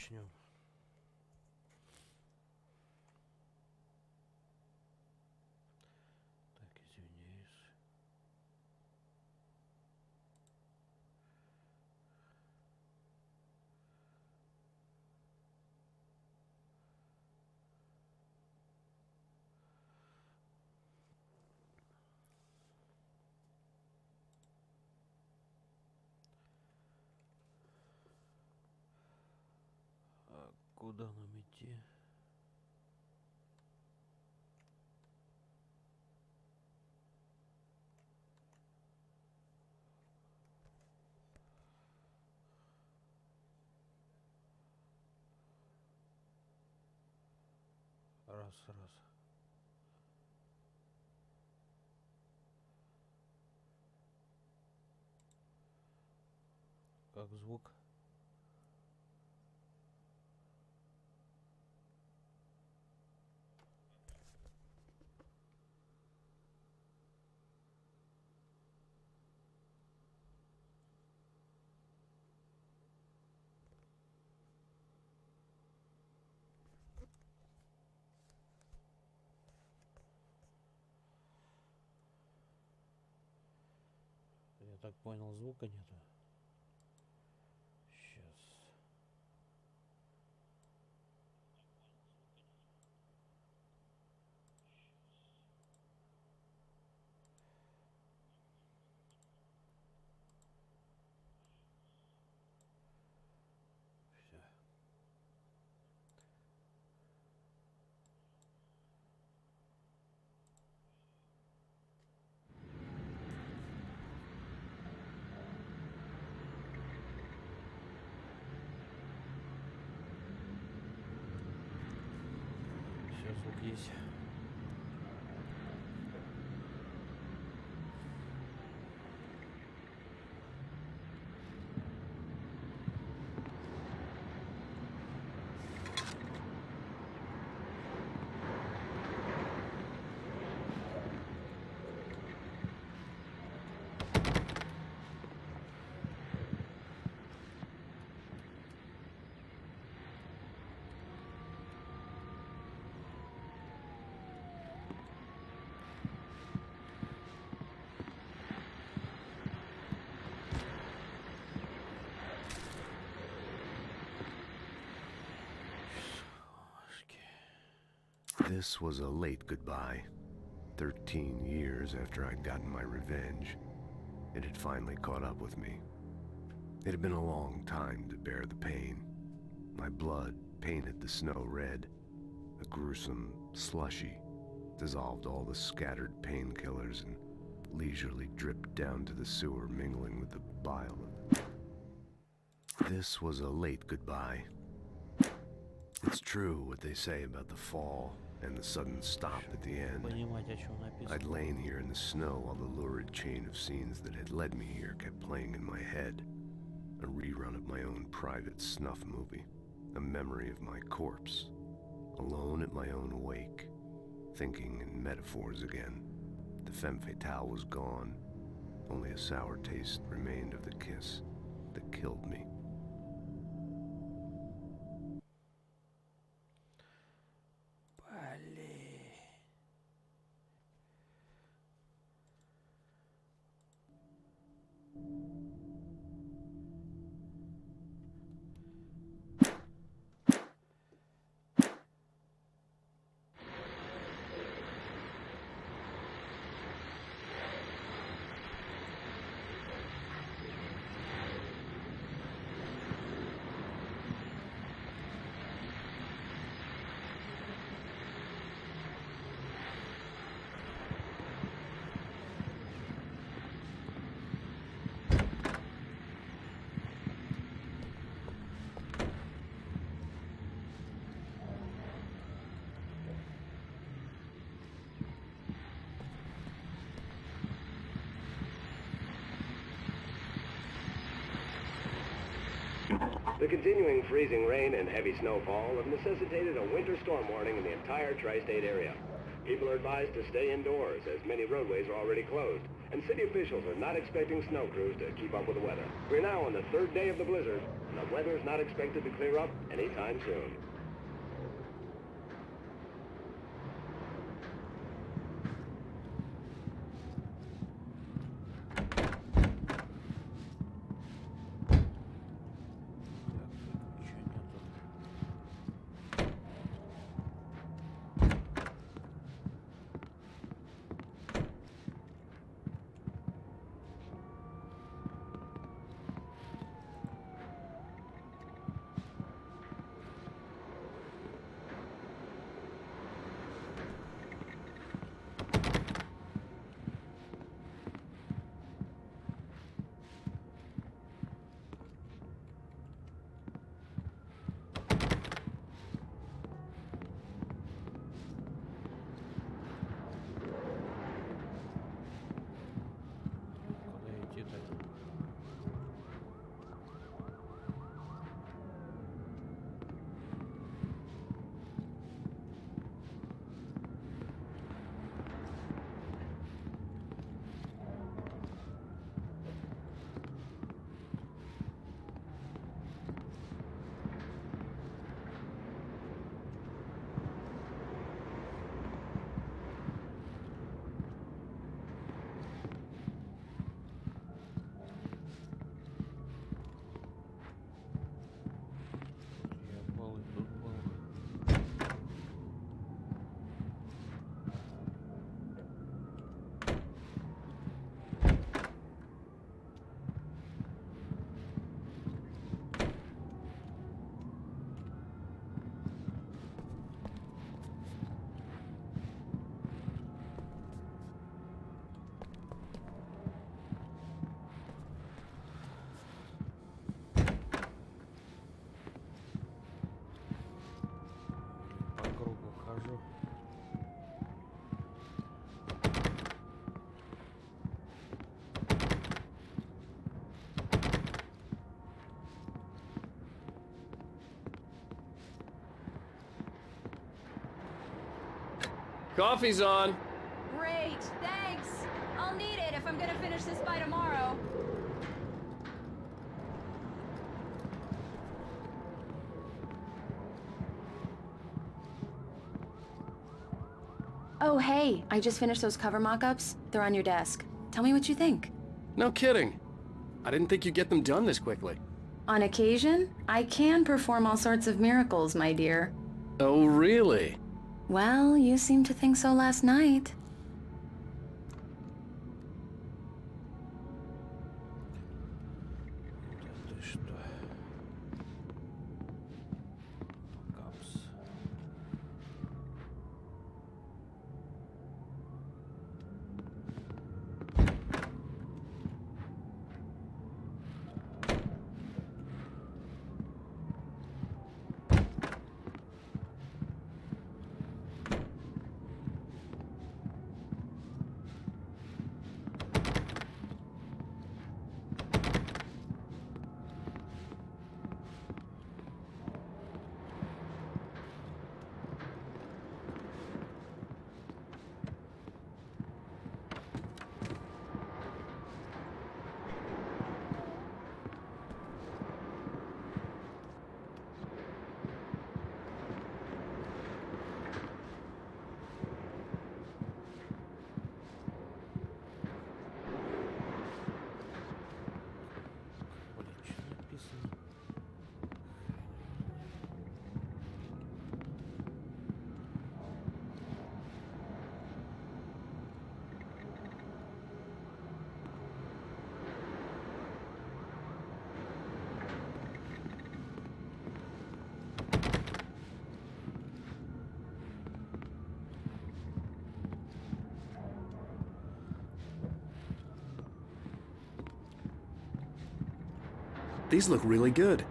начнем. Так, извиняюсь. А куда нам идти? Раз. Как звук? Я так понял, звука нету. Сейчас. Все. Все, звук есть. This was a late goodbye. 13 years after I'd gotten my revenge, it had finally caught up with me. It had been a long time to bear the pain. My blood painted the snow red. A gruesome slushy dissolved all the scattered painkillers and leisurely dripped down to the sewer, mingling with the bile of it. This was a late goodbye. It's true what they say about the fall and the sudden stop at the end. I'd lain here in the snow while the lurid chain of scenes that had led me here kept playing in my head. A rerun of my own private snuff movie. A memory of my corpse. Alone at my own wake. Thinking in metaphors again. The femme fatale was gone. Only a sour taste remained of the kiss that killed me. The continuing freezing rain and heavy snowfall have necessitated a winter storm warning in the entire tri-state area. People are advised to stay indoors as many roadways are already closed, and city officials are not expecting snow crews to keep up with the weather. We're now on the third day of the blizzard, and the weather's not expected to clear up anytime soon. Coffee's on. Great, thanks. I'll need it if I'm gonna finish this by tomorrow. Oh, hey, I just finished those cover mock-ups. They're on your desk. Tell me what you think. No kidding. I didn't think you'd get them done this quickly. On occasion, I can perform all sorts of miracles, my dear. Oh, really? Well, you seemed to think so last night. Да ты что? Капс. These look really good.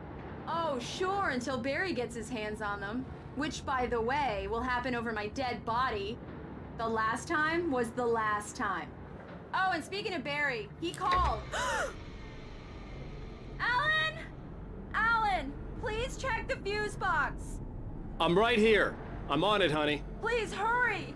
Oh, sure, until Barry gets his hands on them. Which, by the way, will happen over my dead body. The last time was the last time. Oh, and speaking of Barry, he called. Alan! Alan, please check the fuse box. I'm right here. I'm on it, honey. Please hurry.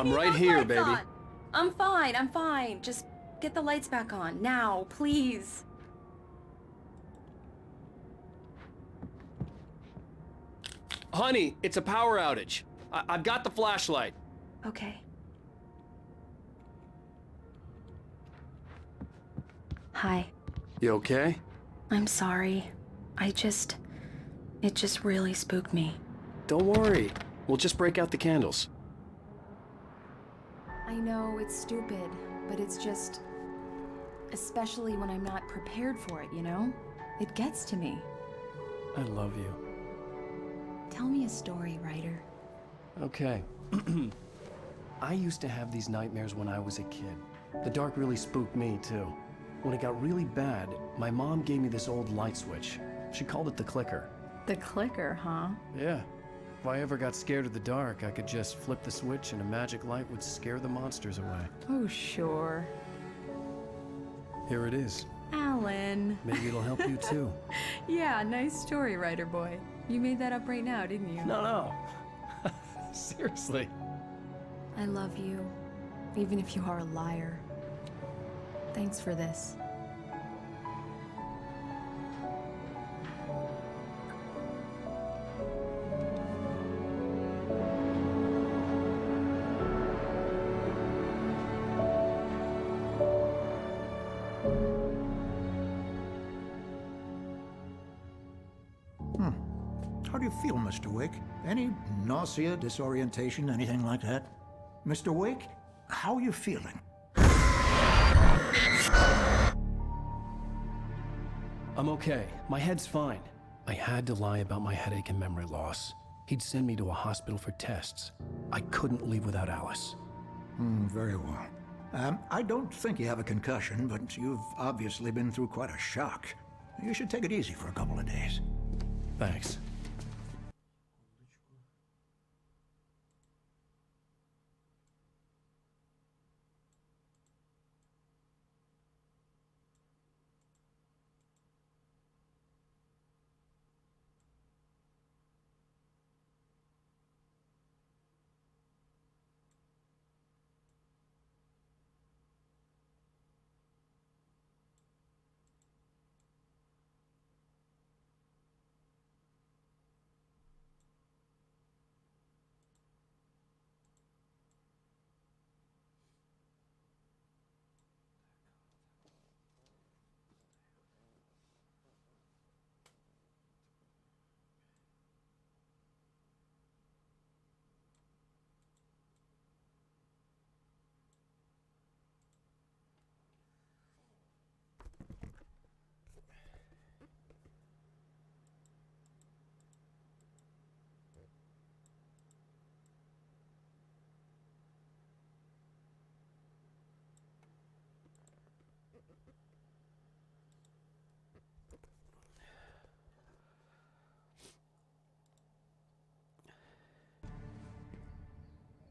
I'm need right those here, lights baby. on. I'm fine. Just get the lights back on, now, please. Honey, it's a power outage. I've got the flashlight. Okay. Hi. You okay? I'm sorry. It just really spooked me. Don't worry. We'll just break out the candles. I know it's stupid, but it's just... especially when I'm not prepared for it, you know? It gets to me. I love you. Tell me a story, writer. Okay. I used to have these nightmares when I was a kid. The dark really spooked me, too. When it got really bad, my mom gave me this old light switch. She called it the clicker. The clicker, huh? Yeah. If I ever got scared of the dark, I could just flip the switch and a magic light would scare the monsters away. Oh, sure. Here it is. Alan. Maybe it'll help you, too. Yeah, nice story, writer boy. You made that up right now, didn't you? No. Seriously. I love you, even if you are a liar. Thanks for this. How do you feel, Mr. Wake? Any nausea, disorientation, anything like that? Mr. Wake, how are you feeling? I'm okay. My head's fine. I had to lie about my headache and memory loss. He'd send me to a hospital for tests. I couldn't leave without Alice. Very well. I don't think you have a concussion, but you've obviously been through quite a shock. You should take it easy for a couple of days. Thanks.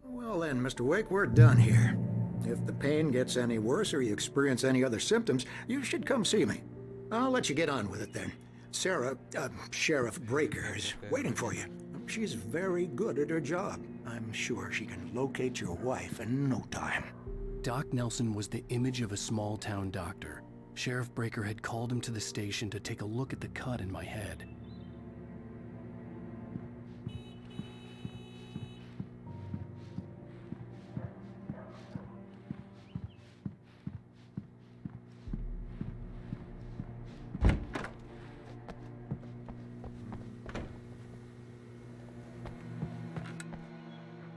Well then, Mr. Wake, we're done here. If the pain gets any worse or you experience any other symptoms, you should come see me. I'll let you get on with it then. Sarah, Sheriff Breaker, is waiting for you. She's very good at her job. I'm sure she can locate your wife in no time. Doc Nelson was the image of a small-town doctor. Sheriff Breaker had called him to the station to take a look at the cut in my head.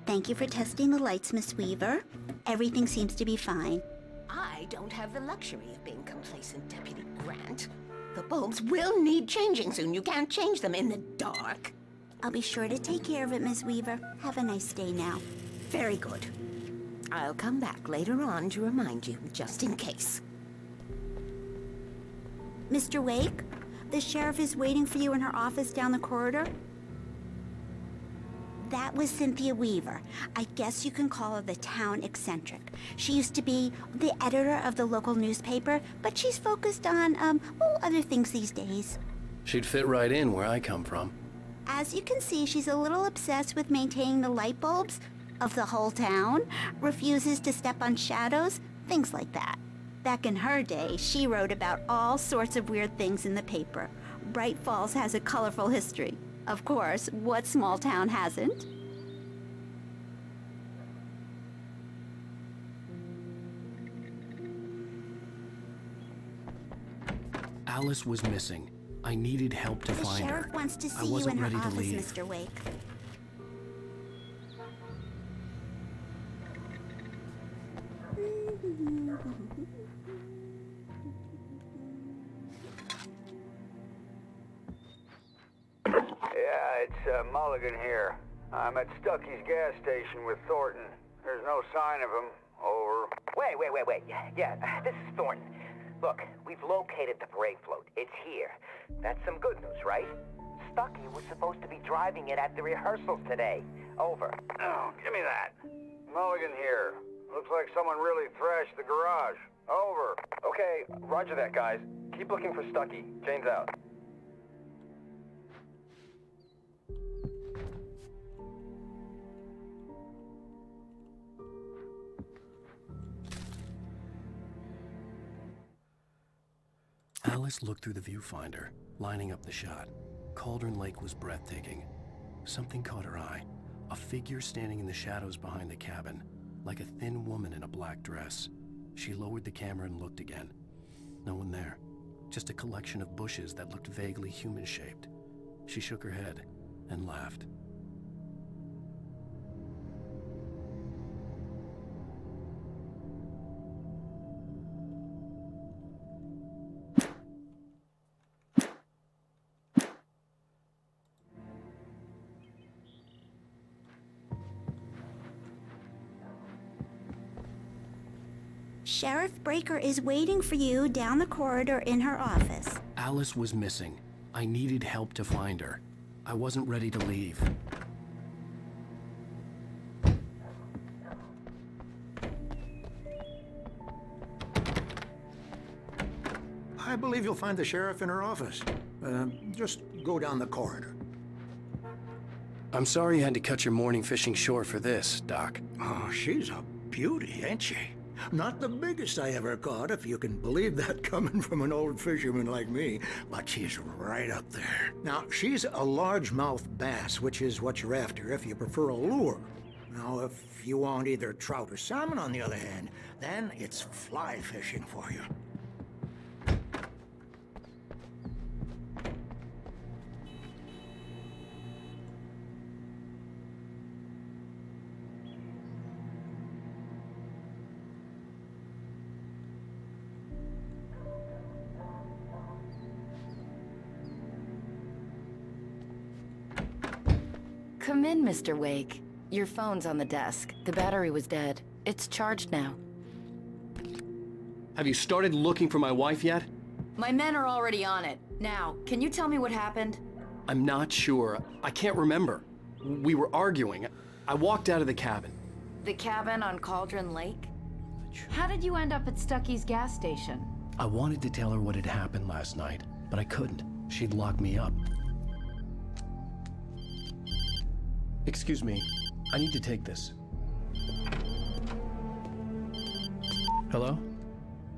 Thank you for testing the lights, Miss Weaver. Everything seems to be fine. I don't have the luxury of being complacent, Deputy Grant. The bulbs will need changing soon. You can't change them in the dark. I'll be sure to take care of it, Miss Weaver. Have a nice day now. Very good. I'll come back later on to remind you, just in case. Mr. Wake, the sheriff is waiting for you in her office down the corridor. That was Cynthia Weaver. I guess you can call her the town eccentric. She used to be the editor of the local newspaper, but she's focused on, other things these days. She'd fit right in where I come from. As you can see, she's a little obsessed with maintaining the light bulbs, of the whole town, refuses to step on shadows, things like that. Back in her day, she wrote about all sorts of weird things in the paper. Bright Falls has a colorful history. Of course, what small town hasn't? Alice was missing. I needed help to find her. The sheriff wants to I see you wasn't in her ready to office, leave. Mr. Wake. Yeah, it's Mulligan here. I'm at Stucky's gas station with Thornton. There's no sign of him. Over. Wait. Yeah, this is Thornton. Look, we've located the parade float. It's here. That's some good news, right? Stucky was supposed to be driving it at the rehearsals today. Over. Oh, give me that. Mulligan here. Looks like someone really thrashed the garage. Over. Okay, roger that, guys. Keep looking for Stucky. Jane's out. Alice looked through the viewfinder, lining up the shot. Cauldron Lake was breathtaking. Something caught her eye. A figure standing in the shadows behind the cabin, like a thin woman in a black dress. She lowered the camera and looked again. No one there. Just a collection of bushes that looked vaguely human-shaped. She shook her head and laughed. Sheriff Breaker is waiting for you down the corridor in her office. Alice was missing. I needed help to find her. I wasn't ready to leave. I believe you'll find the sheriff in her office. Just go down the corridor. I'm sorry you had to cut your morning fishing short for this, Doc. Oh, she's a beauty, ain't she? Not the biggest I ever caught, if you can believe that coming from an old fisherman like me, but she's right up there. Now, she's a largemouth bass, which is what you're after if you prefer a lure. Now, if you want either trout or salmon, on the other hand, then it's fly fishing for you. Come in, Mr. Wake. Your phone's on the desk. The battery was dead. It's charged now. Have you started looking for my wife yet? My men are already on it. Now, can you tell me what happened? I'm not sure. I can't remember. We were arguing. I walked out of the cabin. The cabin on Cauldron Lake? How did you end up at Stucky's gas station? I wanted to tell her what had happened last night, but I couldn't. She'd lock me up. Excuse me. I need to take this. Hello?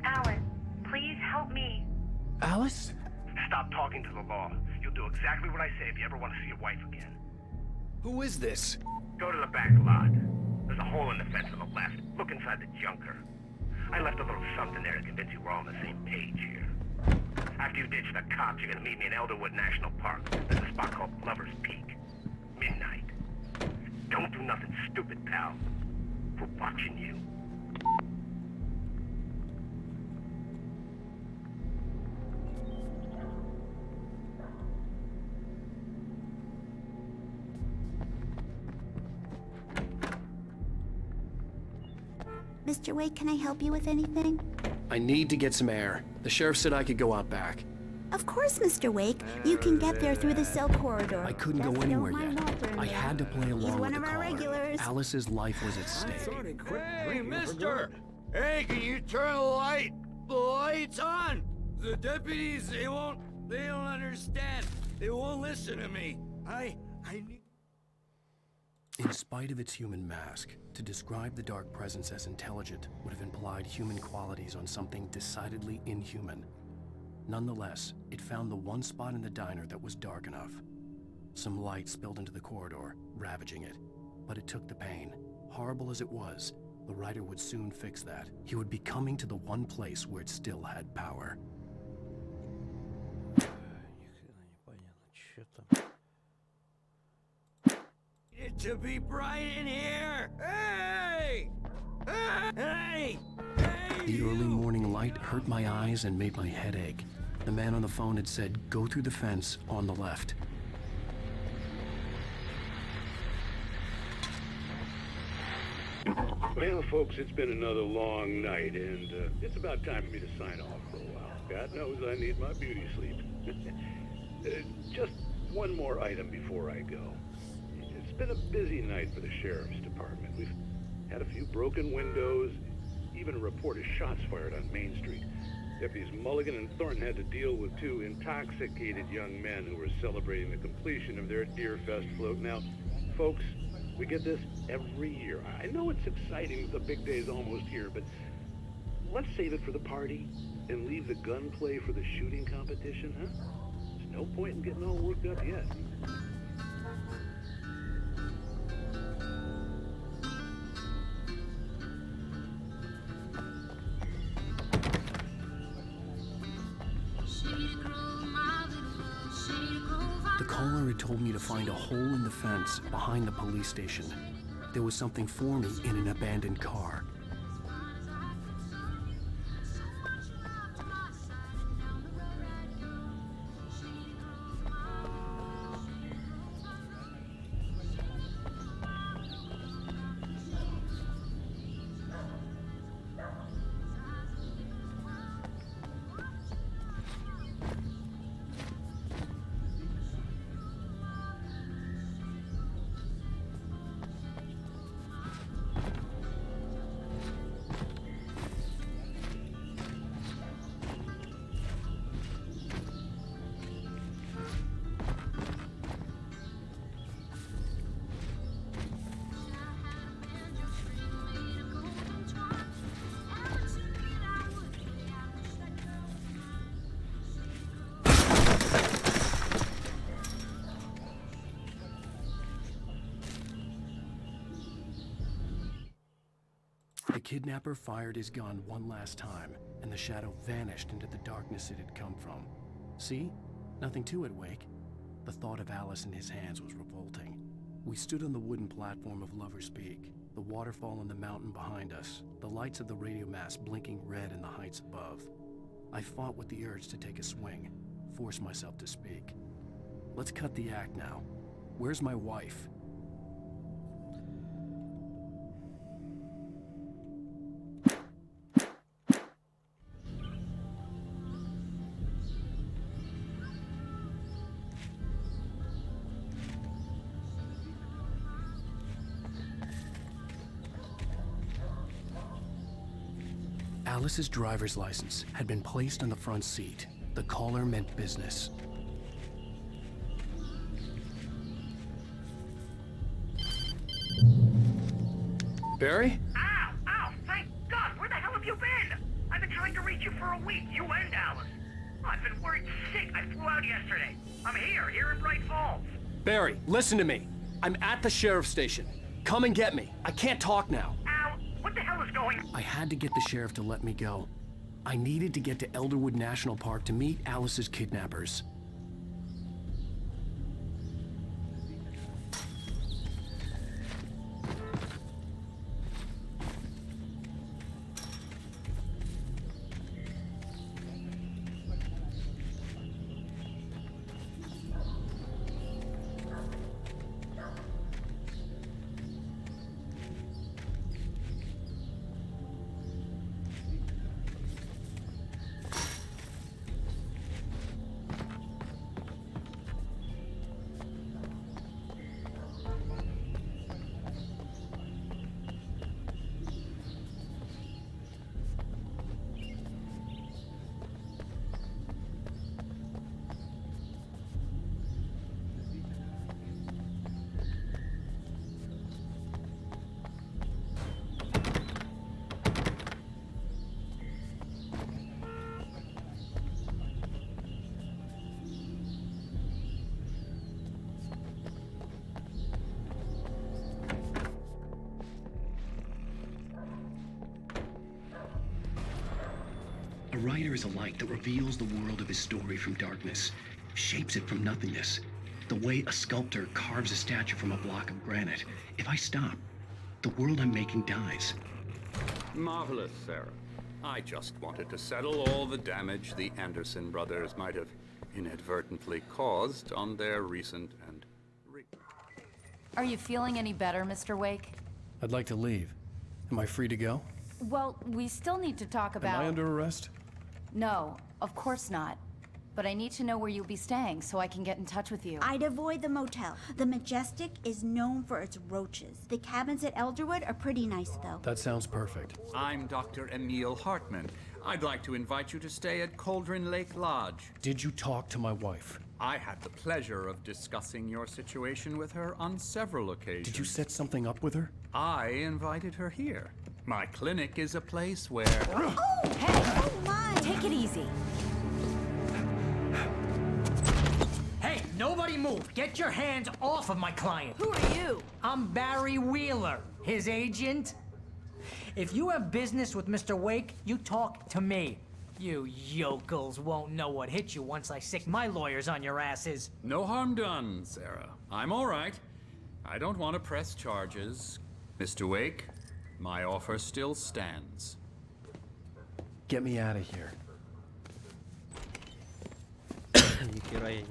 Alan, please help me. Alice? Stop talking to the law. You'll do exactly what I say if you ever want to see your wife again. Who is this? Go to the back lot. There's a hole in the fence on the left. Look inside the junker. I left a little something there to convince you we're all on the same page here. After you ditch the cops, you're gonna meet me in Elderwood National Park. There's a spot called Lover's Peak. Midnight. Don't do nothing stupid, pal. We're watching you. Mr. Wake, can I help you with anything? I need to get some air. The sheriff said I could go out back. Of course, Mr. Wake. You can get there through the cell corridor. I couldn't go anywhere yet. I had to play along He's with one the of our caller. regulars. Alice's life was at stake. Hey, mister! Hey, can you turn the light? The light's on! The deputies, they don't understand. They won't listen to me. I need... In spite of its human mask, to describe the dark presence as intelligent would have implied human qualities on something decidedly inhuman. Nonetheless, it found the one spot in the diner that was dark enough. Some light spilled into the corridor, ravaging it. But it took the pain. Horrible as it was, the writer would soon fix that. He would be coming to the one place where it still had power. It to be bright in here! Hey! Hey! The early morning light hurt my eyes and made my head ache. The man on the phone had said, "Go through the fence on the left." Well, folks, it's been another long night, and it's about time for me to sign off for a while. God knows I need my beauty sleep. Just one more item before I go. It's been a busy night for the Sheriff's Department. We've had a few broken windows, even a report of shots fired on Main Street. Deputies Mulligan and Thornton had to deal with two intoxicated young men who were celebrating the completion of their Deer Fest float. Now, folks, we get this every year. I know it's exciting, the big day's almost here, but let's save it for the party and leave the gunplay for the shooting competition, huh? There's no point in getting all worked up yet. The caller had told me to find a hole in the fence behind the police station. There was something for me in an abandoned car. The kidnapper fired his gun one last time, and the shadow vanished into the darkness it had come from. See? Nothing to it, Wake. The thought of Alice in his hands was revolting. We stood on the wooden platform of Lover's Peak, the waterfall on the mountain behind us, the lights of the radio mast blinking red in the heights above. I fought with the urge to take a swing, force myself to speak. Let's cut the act now. Where's my wife? Alice's driver's license had been placed on the front seat. The caller meant business. Barry? Ow! Ow! Thank God! Where the hell have you been? I've been trying to reach you for a week, you and Alice. I've been worried sick. I flew out yesterday. I'm here in Bright Falls. Barry, listen to me. I'm at the sheriff's station. Come and get me. I can't talk now. Ow! What the hell is going on? I had to get the sheriff to let me go. I needed to get to Elderwood National Park to meet Alice's kidnappers. writer is a light that reveals the world of his story from darkness, shapes it from nothingness. The way a sculptor carves a statue from a block of granite. If I stop, the world I'm making dies. Marvelous, Sarah. I just wanted to settle all the damage the Anderson brothers might have inadvertently caused on their recent and... Are you feeling any better, Mr. Wake? I'd like to leave. Am I free to go? Well, we still need to talk about... Am I under arrest? No, of course not. But I need to know where you'll be staying so I can get in touch with you. I'd avoid the motel. The Majestic is known for its roaches. The cabins at Elderwood are pretty nice, though. That sounds perfect. I'm Dr. Emil Hartman. I'd like to invite you to stay at Cauldron Lake Lodge. Did you talk to my wife? I had the pleasure of discussing your situation with her on several occasions. Did you set something up with her? I invited her here. My clinic is a place where... Oh! Hey! Oh, my! Take it easy. Hey, nobody move! Get your hands off of my client! Who are you? I'm Barry Wheeler, his agent. If you have business with Mr. Wake, you talk to me. You yokels won't know what hit you once I sick my lawyers on your asses. No harm done, Sarah. I'm all right. I don't want to press charges. Mr. Wake, my offer still stands. Get me out of here.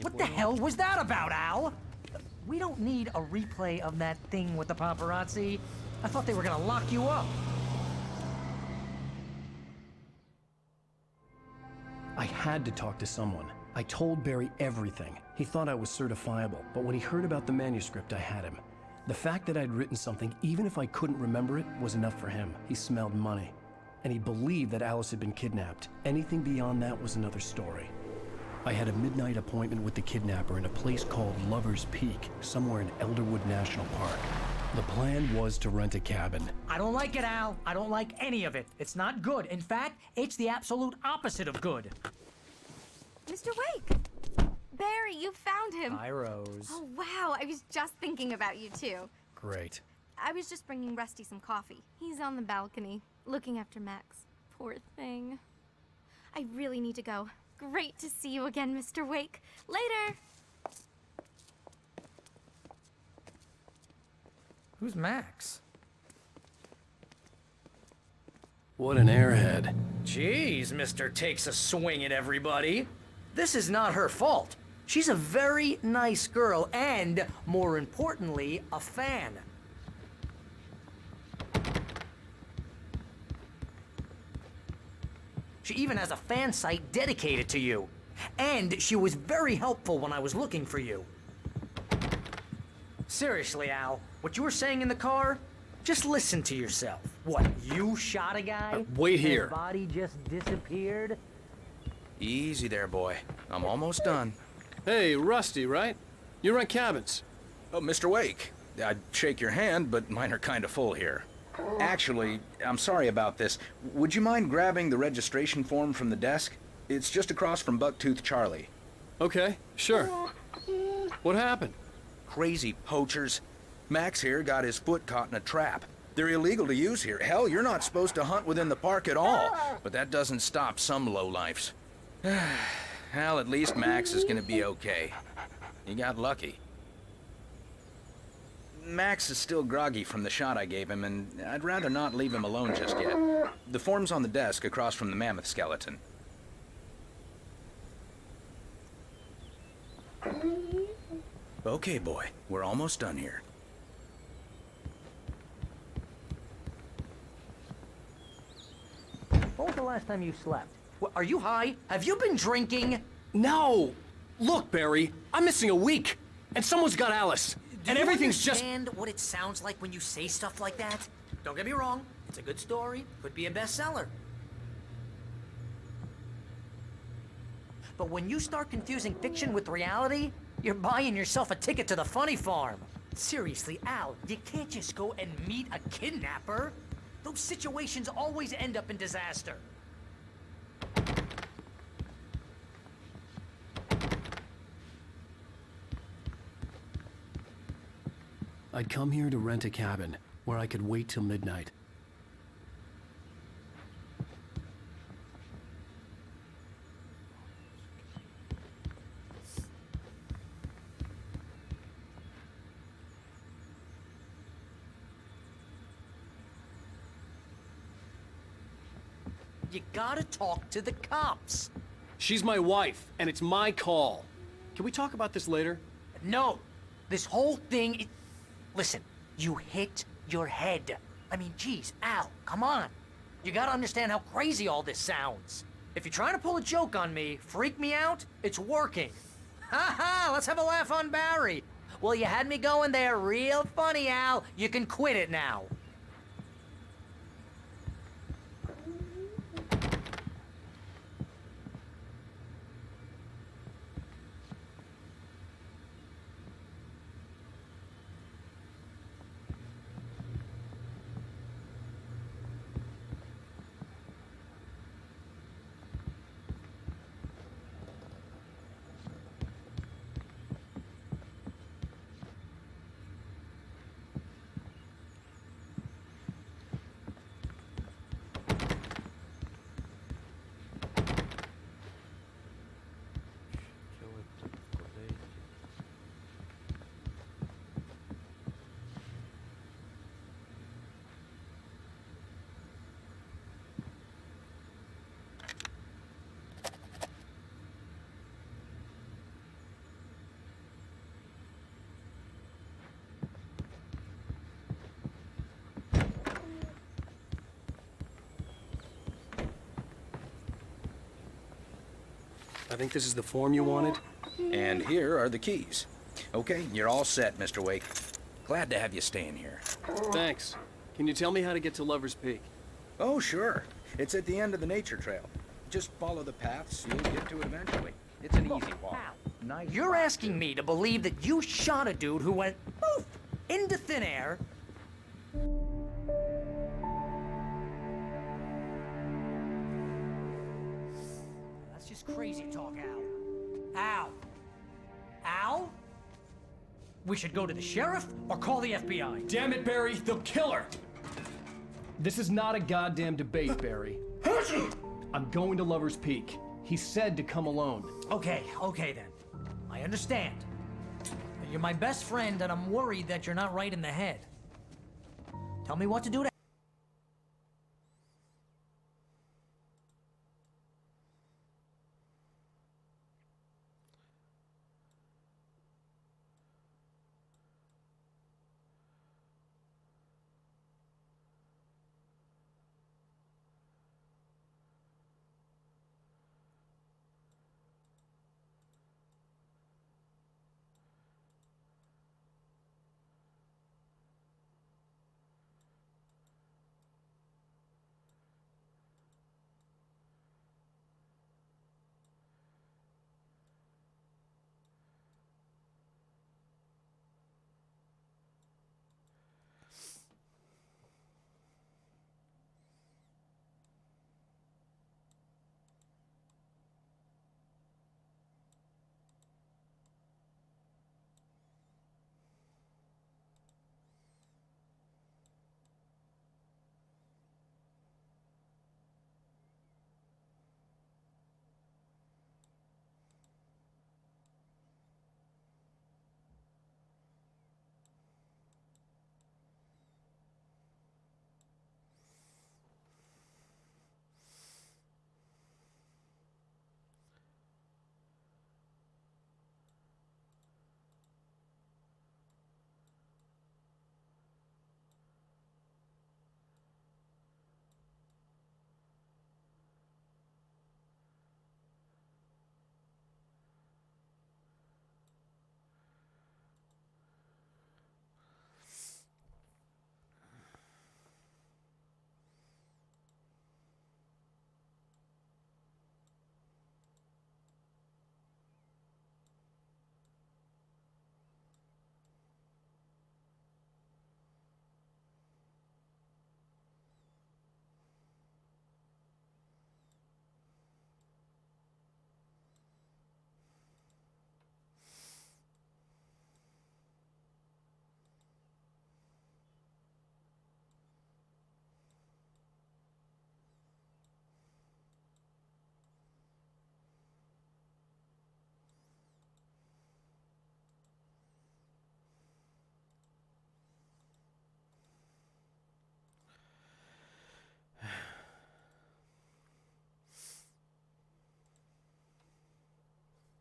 What the hell was that about, Al? We don't need a replay of that thing with the paparazzi. I thought they were gonna lock you up. I had to talk to someone. I told Barry everything. He thought I was certifiable, but when he heard about the manuscript, I had him. The fact that I'd written something, even if I couldn't remember it, was enough for him. He smelled money. And he believed that Alice had been kidnapped. Anything beyond that was another story. I had a midnight appointment with the kidnapper in a place called Lover's Peak, somewhere in Elderwood National Park. The plan was to rent a cabin. I don't like it, Al. I don't like any of it. It's not good. In fact, it's the absolute opposite of good. Mr. Wake! Barry, you found him. Hi, Rose. Oh, wow. I was just thinking about you, too. Great. I was just bringing Rusty some coffee. He's on the balcony, looking after Max. Poor thing. I really need to go. Great to see you again, Mr. Wake. Later! Who's Max? What an airhead. Jeez, Mr. Takes a swing at everybody. This is not her fault. She's a very nice girl and, more importantly, a fan. She even has a fan site dedicated to you. And she was very helpful when I was looking for you. Seriously, Al, what you were saying in the car? Just listen to yourself. What, you shot a guy? Wait here. His body just disappeared? Easy there, boy. I'm almost done. Hey, Rusty, right? You rent cabins. Oh, Mr. Wake. I'd shake your hand, but mine are kind of full here. Actually, I'm sorry about this. Would you mind grabbing the registration form from the desk? It's just across from Bucktooth Charlie. Okay, sure. What happened? Crazy poachers. Max here got his foot caught in a trap. They're illegal to use here. Hell, you're not supposed to hunt within the park at all. But that doesn't stop some lowlifes. Well, at least Max is gonna be okay. He got lucky. Max is still groggy from the shot I gave him, and I'd rather not leave him alone just yet. The form's on the desk across from the mammoth skeleton. Okay, boy. We're almost done here. When was the last time you slept? Are you high? Have you been drinking? No! Look, Barry, I'm missing a week, and someone's got Alice, and everything's just... Do you understand what it sounds like when you say stuff like that? Don't get me wrong, it's a good story, could be a bestseller. But when you start confusing fiction with reality, you're buying yourself a ticket to the funny farm. Seriously, Al, you can't just go and meet a kidnapper. Those situations always end up in disaster. I'd come here to rent a cabin where I could wait till midnight. You gotta talk to the cops. She's my wife, and it's my call. Can we talk about this later? No. This whole thing... Listen, you hit your head. I mean, geez, Al, come on. You gotta understand how crazy all this sounds. If you're trying to pull a joke on me, freak me out, it's working. Ha ha, let's have a laugh on Barry. Well, you had me going there real funny, Al. You can quit it now. I think this is the form you wanted. And here are the keys. Okay, you're all set, Mr. Wake. Glad to have you staying here. Thanks. Can you tell me how to get to Lover's Peak? Oh, sure. It's at the end of the nature trail. Just follow the paths, you'll get to it eventually. It's an easy walk. Nice. You're asking me to believe that you shot a dude who went poof into thin air. That's just crazy talk, Al. Al? Al? We should go to the sheriff or call the FBI. Damn it, Barry, they'll kill her! This is not a goddamn debate, Barry. I'm going to Lover's Peak. He said to come alone. Okay then. I understand. You're my best friend, and I'm worried that you're not right in the head. Tell me what to do to...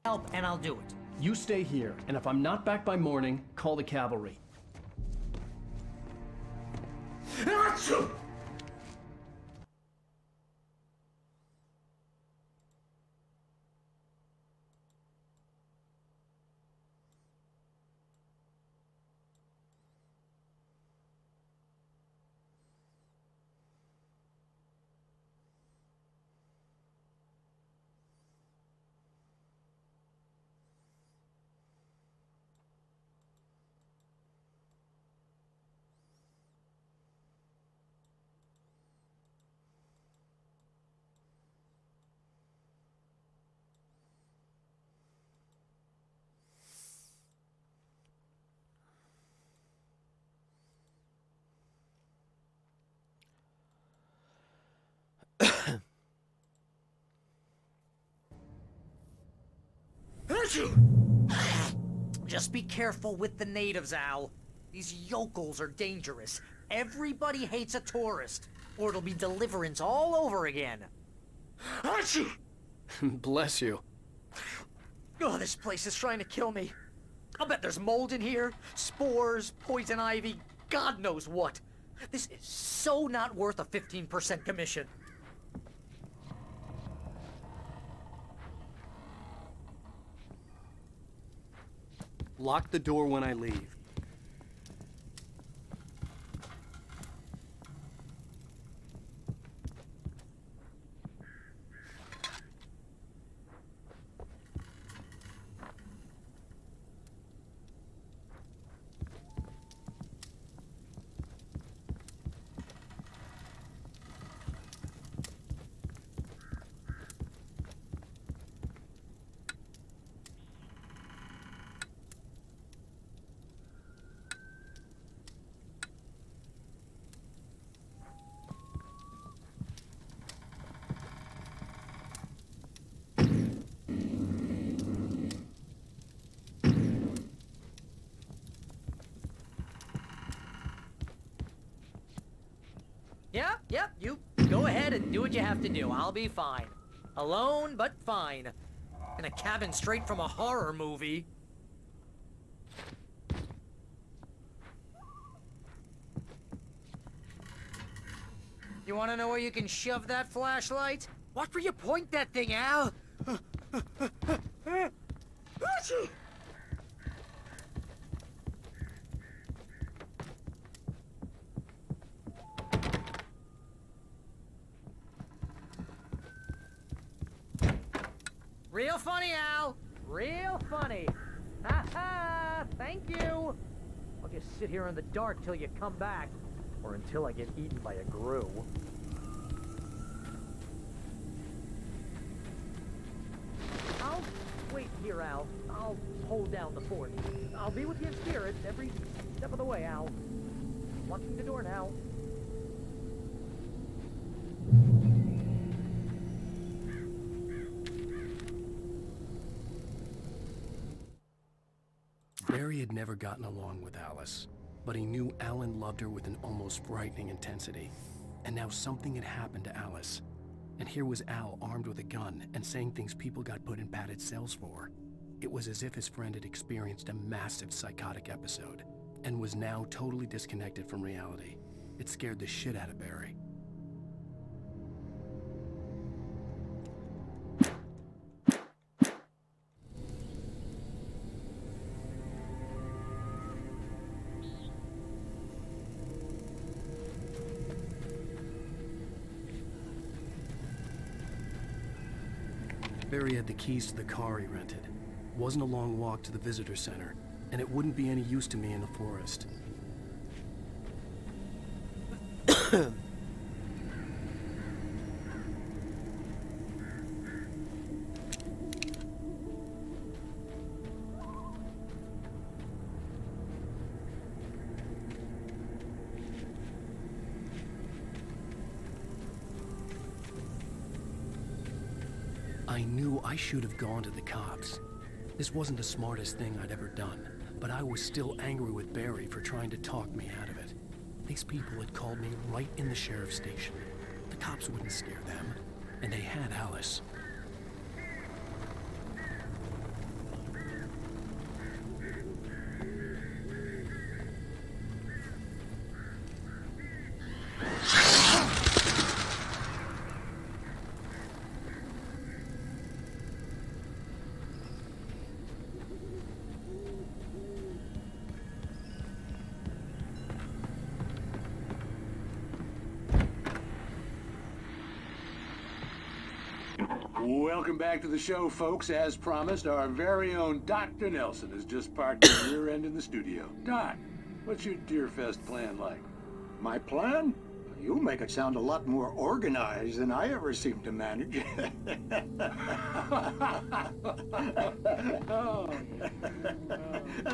help and I'll do it. You stay here, and if I'm not back by morning, call the cavalry. Achoo! Just be careful with the natives, Al. These yokels are dangerous. Everybody hates a tourist, or it'll be Deliverance all over again. Bless you. Oh, this place is trying to kill me. I'll bet there's mold in here, spores, poison ivy, God knows what. This is so not worth a 15% commission. Lock the door when I leave. Yep, you go ahead and do what you have to do. I'll be fine. Alone, but fine. In a cabin straight from a horror movie. You want to know where you can shove that flashlight? Watch where you point that thing, Al! Real funny, Al! Real funny! Ha-ha! Thank you! I'll just sit here in the dark till you come back. Or until I get eaten by a grue. I'll wait here, Al. I'll hold down the fort. I'll be with you in spirit every step of the way, Al. Locking the door now. Barry had never gotten along with Alice, but he knew Alan loved her with an almost frightening intensity. And now something had happened to Alice. And here was Al armed with a gun and saying things people got put in padded cells for. It was as if his friend had experienced a massive psychotic episode and was now totally disconnected from reality. It scared the shit out of Barry. Barry had the keys to the car he rented. It wasn't a long walk to the visitor center, and it wouldn't be any use to me in the forest. I knew I should have gone to the cops. This wasn't the smartest thing I'd ever done, but I was still angry with Barry for trying to talk me out of it. These people had called me right in the sheriff's station. The cops wouldn't scare them, and they had Alice. Welcome back to the show, folks. As promised, our very own Dr. Nelson has just parked the rear end in the studio. Doc, what's your Deerfest plan like? My plan? You make it sound a lot more organized than I ever seem to manage.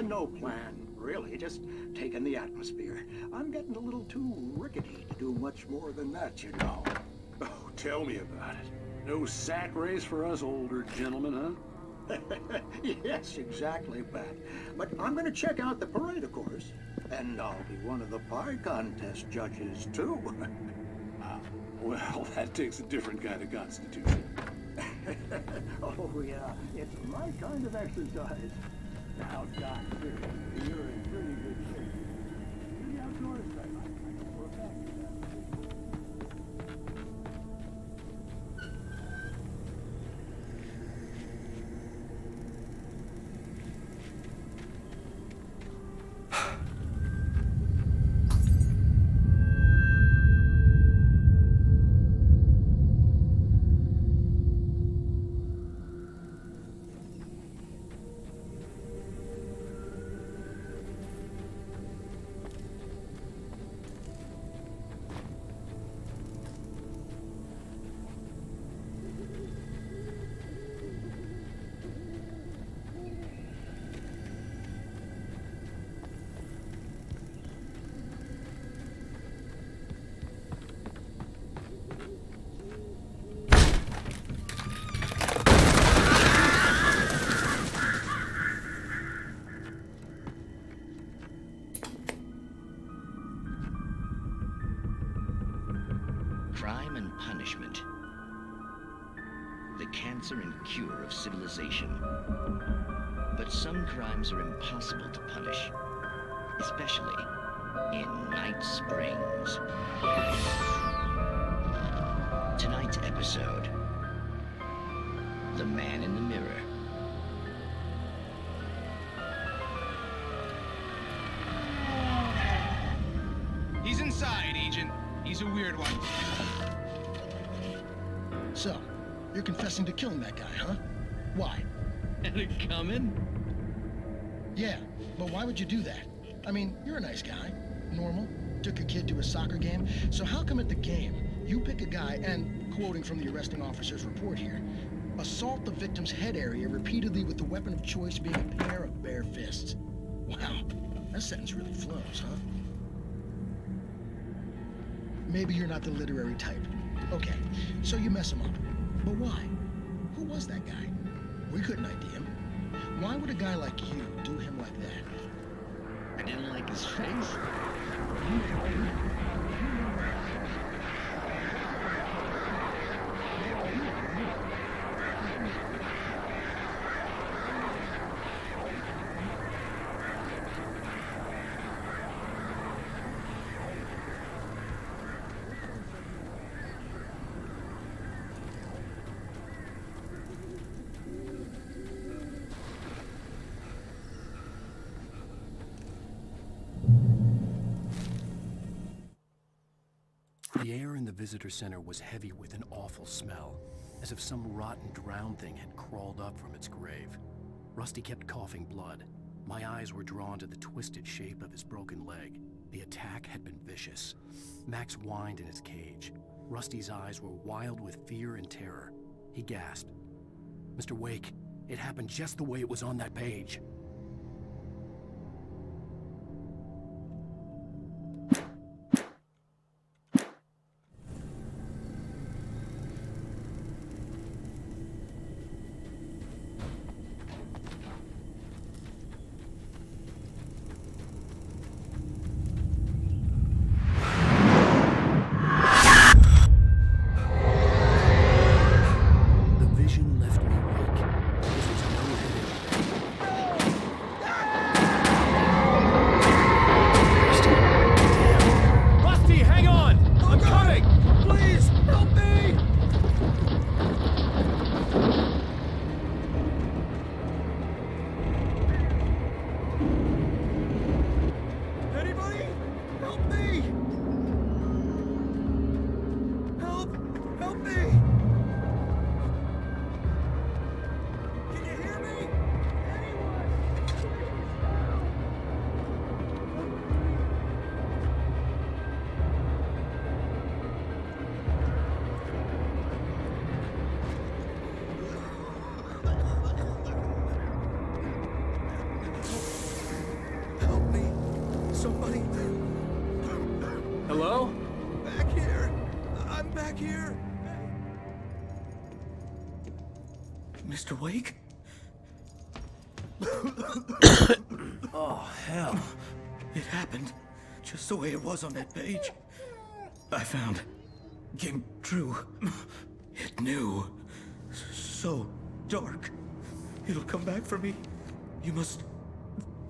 No plan, really. Just taking the atmosphere. I'm getting a little too rickety to do much more than that, you know. Oh, tell me about it. No sack race for us older gentlemen, huh? Yes, exactly, Pat. But I'm going to check out the parade, of course. And I'll be one of the pie contest judges, too. Well, that takes a different kind of constitution. Oh, yeah. It's my kind of exercise. Now, Doc, seriously, you're in pretty good shape. The outdoors, I know for a fact. Crime and punishment. The cancer and cure of civilization. But some crimes are impossible to punish, especially in Night Springs. Tonight's episode, The Man in the Mirror. He's inside, Agent. He's a weird one. So, you're confessing to killing that guy, huh? Why? Had it coming? Yeah, but why would you do that? I mean, you're a nice guy. Normal. Took your kid to a soccer game. So how come at the game, you pick a guy and, quoting from the arresting officer's report here, assault the victim's head area repeatedly with the weapon of choice being a pair of bare fists? Wow, that sentence really flows, huh? Maybe you're not the literary type. Okay, so you mess him up. But why? Who was that guy? We couldn't ID him. Why would a guy like you do him like that? I didn't like his face. The air in the visitor center was heavy with an awful smell, as if some rotten drowned thing had crawled up from its grave. Rusty kept coughing blood. My eyes were drawn to the twisted shape of his broken leg. The attack had been vicious. Max whined in his cage. Rusty's eyes were wild with fear and terror. He gasped. "Mr. Wake, it happened just the way it was on that page." Hello? Back here. I'm back here. Mr. Wake? Oh, hell. It happened just the way it was on that page. I found. Came true. It knew. So dark. It'll come back for me. You must...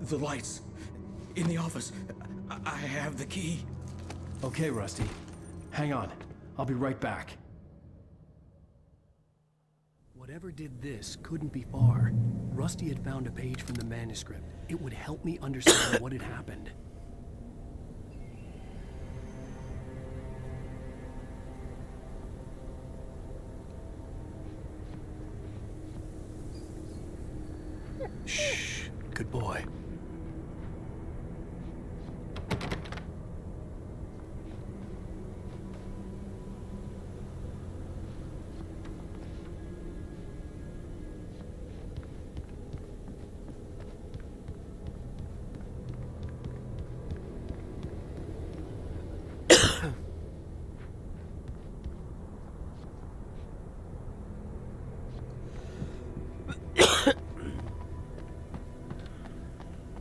The lights. In the office. I have the key. Okay, Rusty. Hang on. I'll be right back. Whatever did this couldn't be far. Rusty had found a page from the manuscript. It would help me understand what had happened. Shh. Good boy.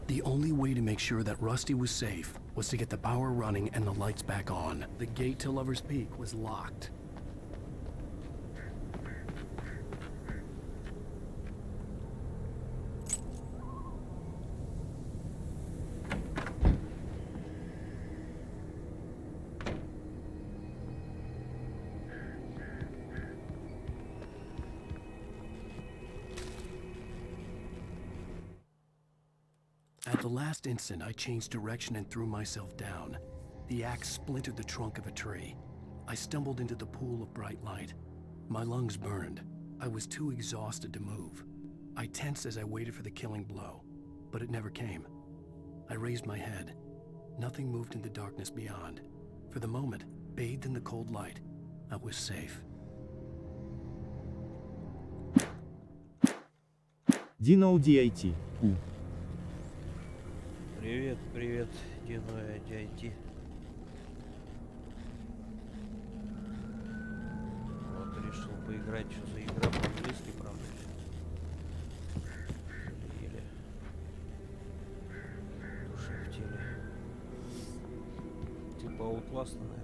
The only way to make sure that Rusty was safe was to get the power running and the lights back on. The gate to Lover's Peak was locked. At the last instant, I changed direction and threw myself down. The axe splintered the trunk of a tree. I stumbled into the pool of bright light. My lungs burned. I was too exhausted to move. I tensed as I waited for the killing blow, but it never came. I raised my head. Nothing moved in the darkness beyond. For the moment, bathed in the cold light, I was safe. Dino DIT. Привет, привет, Dino DIT. Вот решил поиграть, что за игра по-английски, правда? Или душе в теле. Типа Outlast, наверное.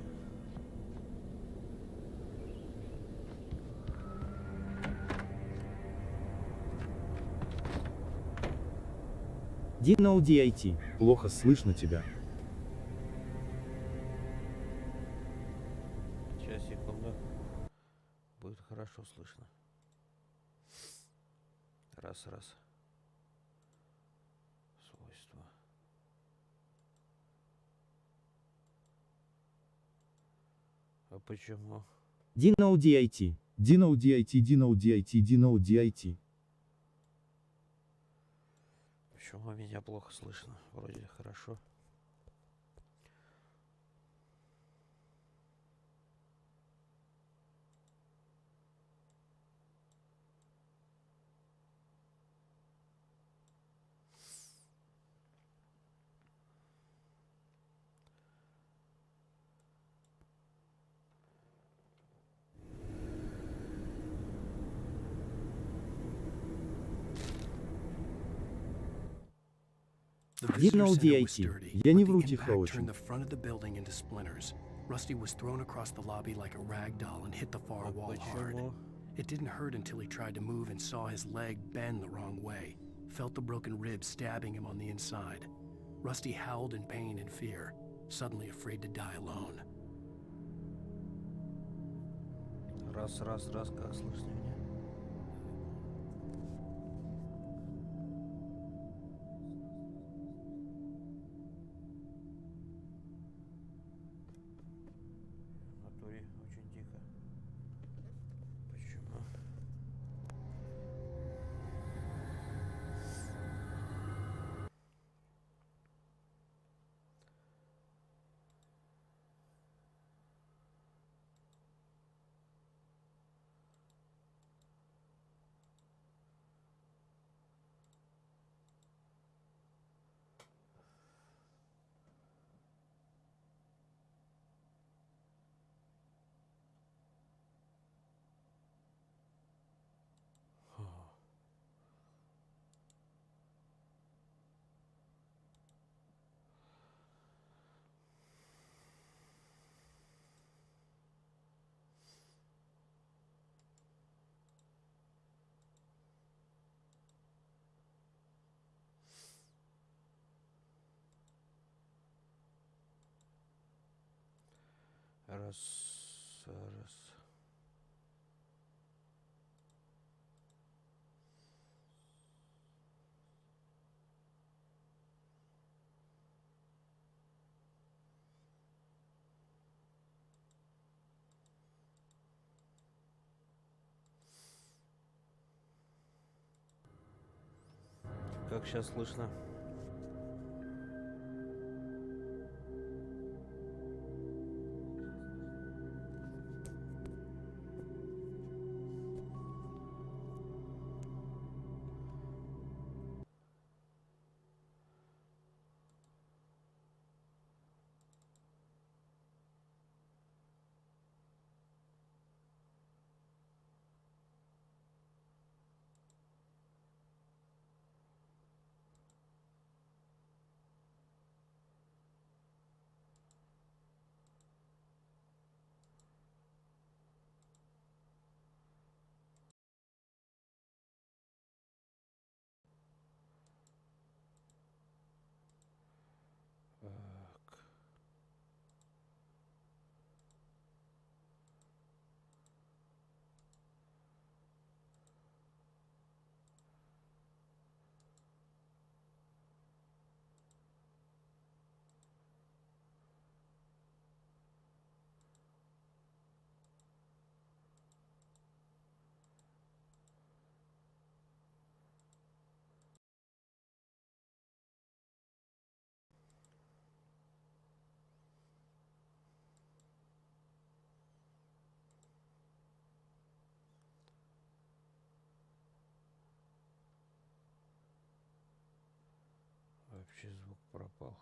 Dino DIT. Плохо слышно тебя. Сейчас, секунду. Будет хорошо слышно. Раз. Свойства. А почему? Dino DIT. Dino DIT. Dino DIT. Dino DIT. Почему меня плохо слышно? Вроде хорошо. Dino DIT. Я не вру, тихо очень. Turned the front of the building into splinters. Rusty was thrown across the lobby like a rag doll and hit the far wall hard. It didn't hurt until he tried to move and saw his leg bend the wrong way. Felt the broken rib stabbing him on the inside. Rusty howled in pain and fear, suddenly afraid to die alone. Раз, как слышно меня? Очень тихо. Почему? Раз. Как сейчас слышно? Так. Вообще звук пропал.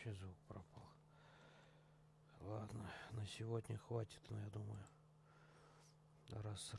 Вообще звук пропал. Ладно, на сегодня хватит, но я думаю. Раз.